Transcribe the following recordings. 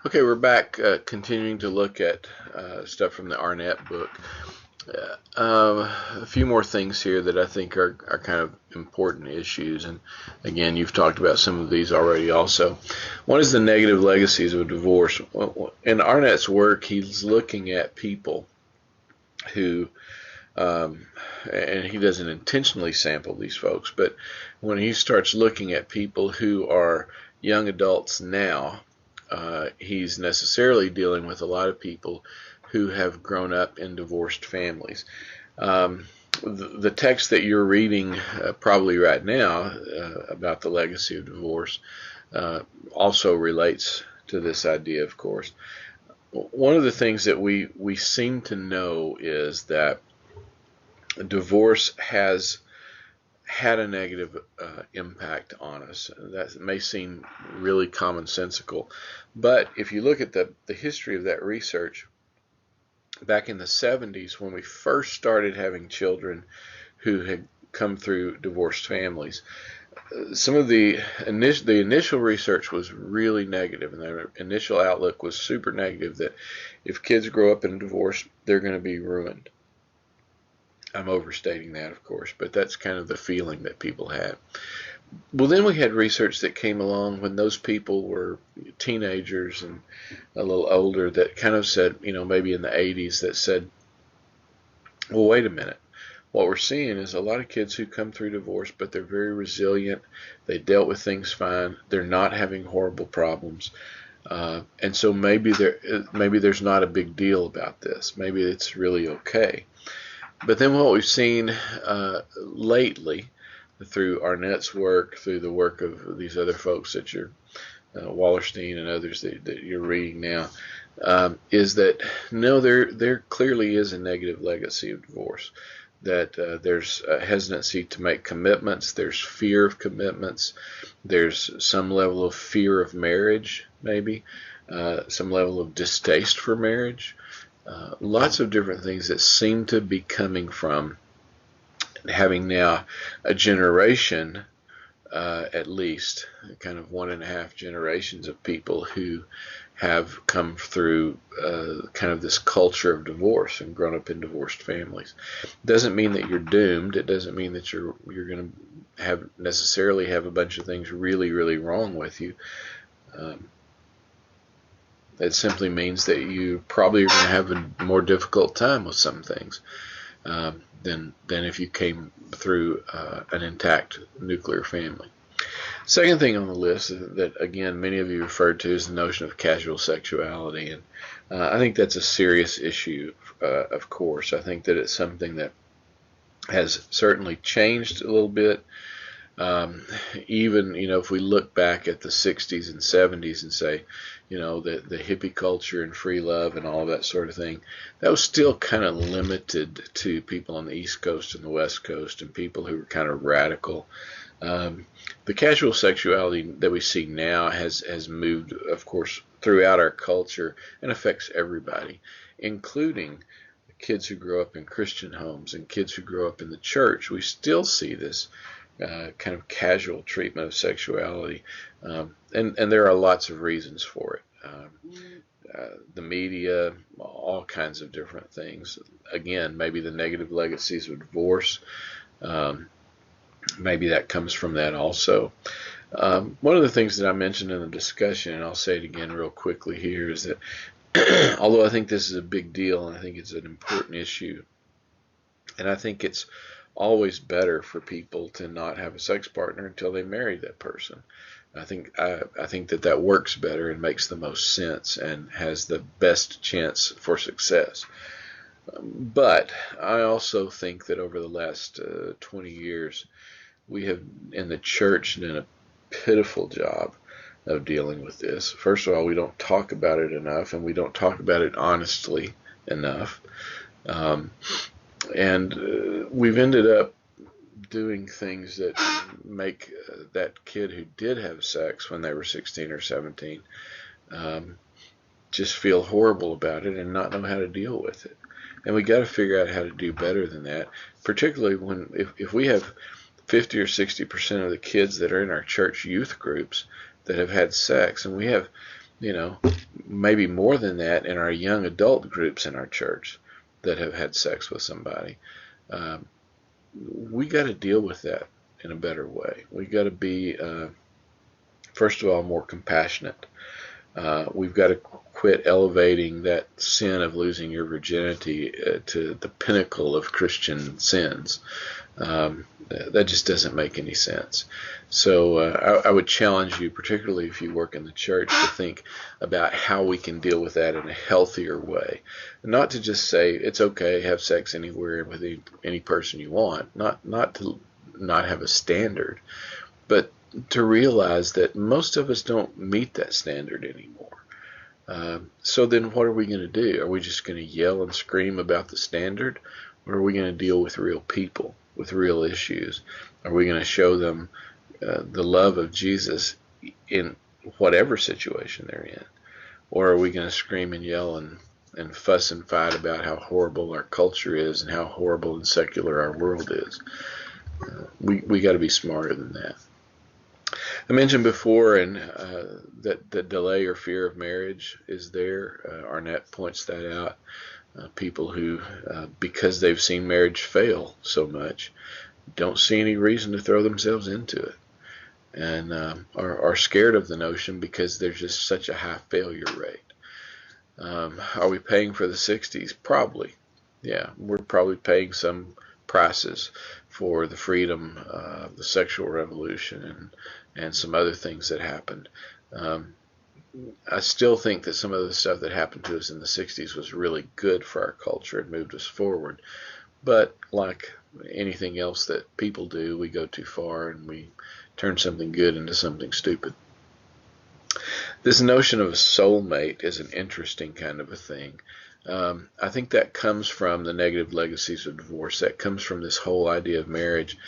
Okay, we're back continuing to look at stuff from the Arnett book. A few more things here that I think are kind of important issues. And again, you've talked about some of these already also. One is the negative legacies of divorce. In Arnett's work, he's looking at people who, and he doesn't intentionally sample these folks, but when he starts looking at people who are young adults now, he's necessarily dealing with a lot of people who have grown up in divorced families. The text that you're reading probably right now about the legacy of divorce also relates to this idea, of course. One of the things that we seem to know is that divorce has had a negative impact on us. That may seem really commonsensical, but if you look at the history of that research, back in the 70s when we first started having children who had come through divorced families, some of the initial research was really negative, and the initial outlook was super negative that if kids grow up in a divorce, they're going to be ruined. I'm overstating that, of course, but that's kind of the feeling that people had. Well, then we had research that came along when those people were teenagers and a little older that kind of said, maybe in the 80s, that said, well, wait a minute. What we're seeing is a lot of kids who come through divorce, but they're very resilient. They dealt with things fine. They're not having horrible problems. And so maybe there's not a big deal about this. Maybe it's really okay. But then what we've seen lately through Arnett's work, through the work of these other folks that you're, Wallerstein and others that you're reading now, is that no, there clearly is a negative legacy of divorce. That there's a hesitancy to make commitments, there's fear of commitments, there's some level of fear of marriage, maybe, some level of distaste for marriage. Lots of different things that seem to be coming from having now a generation, at least, kind of 1.5 generations of people who have come through kind of this culture of divorce and grown up in divorced families. It doesn't mean that you're doomed. It doesn't mean that you're going to necessarily have a bunch of things really, really wrong with you. It simply means that you probably are going to have a more difficult time with some things than if you came through an intact nuclear family. Second thing on the list that, again, many of you referred to is the notion of casual sexuality. And I think that's a serious issue, of course. I think that it's something that has certainly changed a little bit. Even, if we look back at the 60s and 70s and say, the hippie culture and free love and all that sort of thing, that was still kind of limited to people on the East Coast and the West Coast and people who were kind of radical. The casual sexuality that we see now has moved, of course, throughout our culture and affects everybody, including kids who grow up in Christian homes and kids who grow up in the church. We still see this kind of casual treatment of sexuality, and there are lots of reasons for it. The media, all kinds of different things. Again, maybe the negative legacies of divorce. Maybe that comes from that also. One of the things that I mentioned in the discussion, and I'll say it again real quickly here, is that although I think this is a big deal and I think it's an important issue, and I think it's always better for people to not have a sex partner until they marry that person. I think that works better and makes the most sense and has the best chance for success. But I also think that over the last 20 years, we have in the church done a pitiful job of dealing with this. First of all, we don't talk about it enough, and we don't talk about it honestly enough. And we've ended up doing things that make that kid who did have sex when they were 16 or 17 just feel horrible about it and not know how to deal with it. And we got to figure out how to do better than that, particularly when if we have 50 or 60% of the kids that are in our church youth groups that have had sex, and we have maybe more than that in our young adult groups in our church that have had sex with somebody. Um, we got to deal with that in a better way. We got to be, first of all, more compassionate. We've got to quit elevating that sin of losing your virginity to the pinnacle of Christian sins. That just doesn't make any sense. So I would challenge you, particularly if you work in the church, to think about how we can deal with that in a healthier way. Not to just say it's okay, have sex anywhere with any person you want. Not to not have a standard, but to realize that most of us don't meet that standard anymore. So then what are we going to do? Are we just going to yell and scream about the standard? Or are we going to deal with real people, with real issues? Are we going to show them the love of Jesus in whatever situation they're in? Or are we going to scream and yell and fuss and fight about how horrible our culture is and how horrible and secular our world is? We got to be smarter than that. I mentioned before that the delay or fear of marriage is there. Arnett points that out. People who, because they've seen marriage fail so much, don't see any reason to throw themselves into it, and are scared of the notion because there's just such a high failure rate. Are we paying for the 60s? Probably. Yeah, we're probably paying some prices for the freedom, the sexual revolution, and some other things that happened. I still think that some of the stuff that happened to us in the 60s was really good for our culture and moved us forward. But like anything else that people do, we go too far and we turn something good into something stupid. This notion of a soulmate is an interesting kind of a thing. I think that comes from the negative legacies of divorce. That comes from this whole idea of marriage.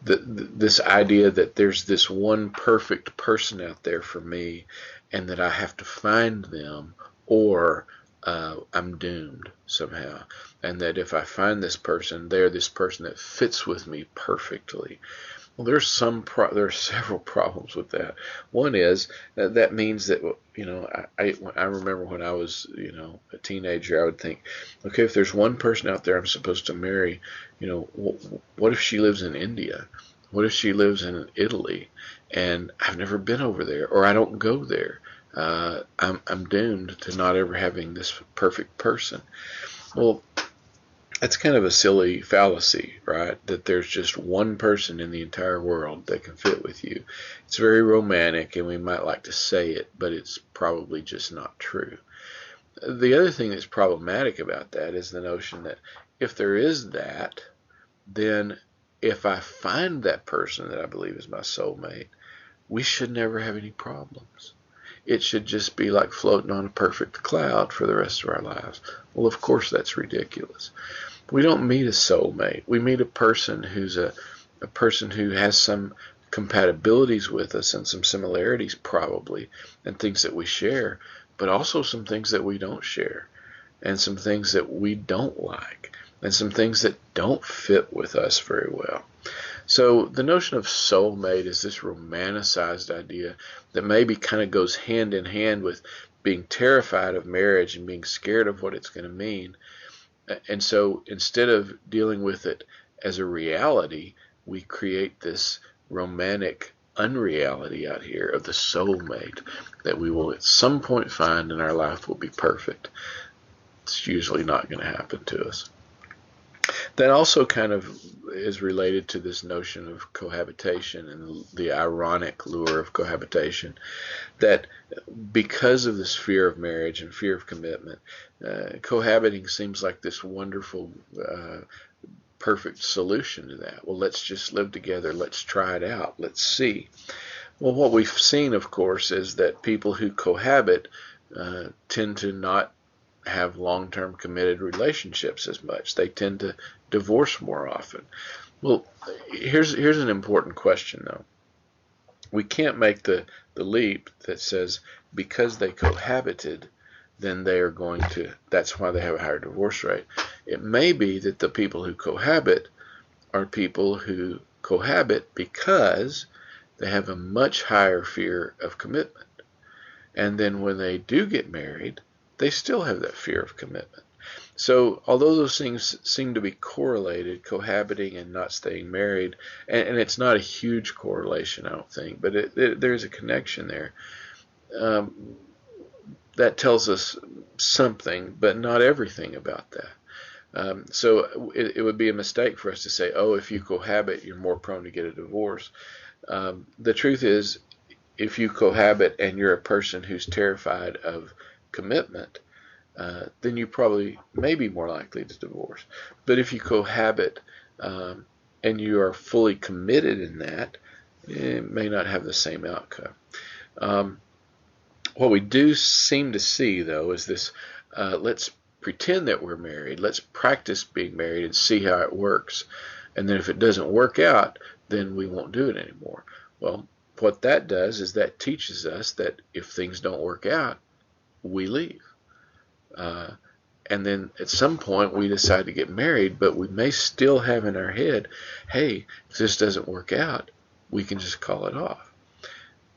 This idea that there's this one perfect person out there for me and that I have to find them or I'm doomed somehow. And that if I find this person, they're this person that fits with me perfectly. Well, there's several problems with that. One is that means that, I remember when I was, a teenager, I would think, okay, if there's one person out there I'm supposed to marry, what if she lives in India? What if she lives in Italy and I've never been over there or I don't go there? I'm doomed to not ever having this perfect person. Well, that's kind of a silly fallacy, right? That there's just one person in the entire world that can fit with you. It's very romantic, and we might like to say it, but it's probably just not true. The other thing that's problematic about that is the notion that if there is that, then if I find that person that I believe is my soulmate, we should never have any problems. It should just be like floating on a perfect cloud for the rest of our lives. Well, of course, that's ridiculous. We don't meet a soulmate. We meet a person who's a person who has some compatibilities with us and some similarities probably, and things that we share, but also some things that we don't share, and some things that we don't like, and some things that don't fit with us very well. So the notion of soulmate is this romanticized idea that maybe kind of goes hand in hand with being terrified of marriage and being scared of what it's going to mean. And so instead of dealing with it as a reality, we create this romantic unreality out here of the soulmate that we will at some point find and our life will be perfect. It's usually not going to happen to us. That also kind of is related to this notion of cohabitation and the ironic lure of cohabitation, that because of this fear of marriage and fear of commitment, cohabiting seems like this wonderful, perfect solution to that. Well, let's just live together. Let's try it out. Let's see. Well, what we've seen, of course, is that people who cohabit tend to not have long-term committed relationships as much. They tend to divorce more often. Well, here's an important question, though. We can't make the leap that says because they cohabited, then they are going to, that's why they have a higher divorce rate. It may be that the people who cohabit are people who cohabit because they have a much higher fear of commitment. And then when they do get married, they still have that fear of commitment. So although those things seem to be correlated, cohabiting and not staying married, and it's not a huge correlation, I don't think, but there's a connection there. Um, that tells us something, but not everything about that. So it would be a mistake for us to say, oh, if you cohabit, you're more prone to get a divorce. The truth is, if you cohabit and you're a person who's terrified of commitment, then you probably may be more likely to divorce. But if you cohabit and you are fully committed in that, it may not have the same outcome. What we do seem to see, though, is this: let's pretend that we're married. Let's practice being married and see how it works. And then if it doesn't work out, then we won't do it anymore. Well, what that does is that teaches us that if things don't work out, we leave. And then at some point we decide to get married, but we may still have in our head, hey, if this doesn't work out, we can just call it off.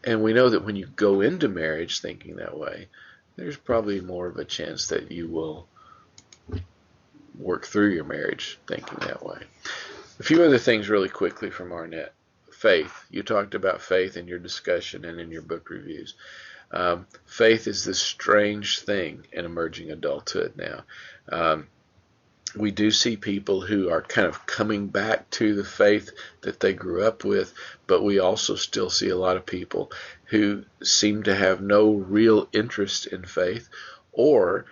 And we know that when you go into marriage thinking that way, there's probably more of a chance that you will work through your marriage thinking that way. A few other things really quickly from Arnett. Faith. You talked about faith in your discussion and in your book reviews. Faith is this strange thing in emerging adulthood now. We do see people who are kind of coming back to the faith that they grew up with, but we also still see a lot of people who seem to have no real interest in faith, or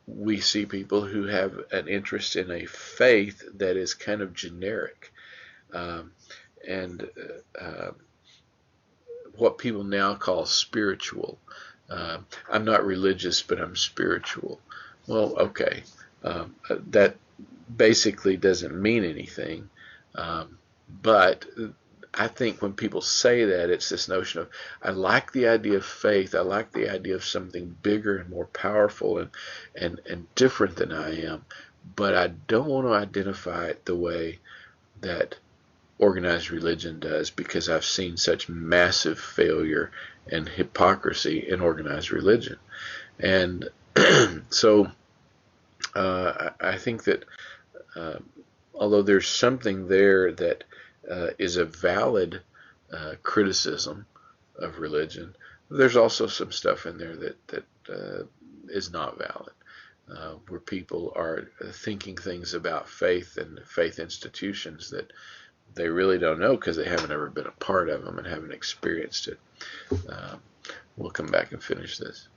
we see people who have an interest in a faith that is kind of generic. And what people now call spiritual. I'm not religious, but I'm spiritual. Well, okay. That basically doesn't mean anything. But I think when people say that, it's this notion of, I like the idea of faith. I like the idea of something bigger and more powerful and different than I am. But I don't want to identify it the way that organized religion does, because I've seen such massive failure and hypocrisy in organized religion. And so I think that although there's something there that is a valid criticism of religion, there's also some stuff in there that is not valid, where people are thinking things about faith and faith institutions that they really don't know because they haven't ever been a part of them and haven't experienced it. We'll come back and finish this.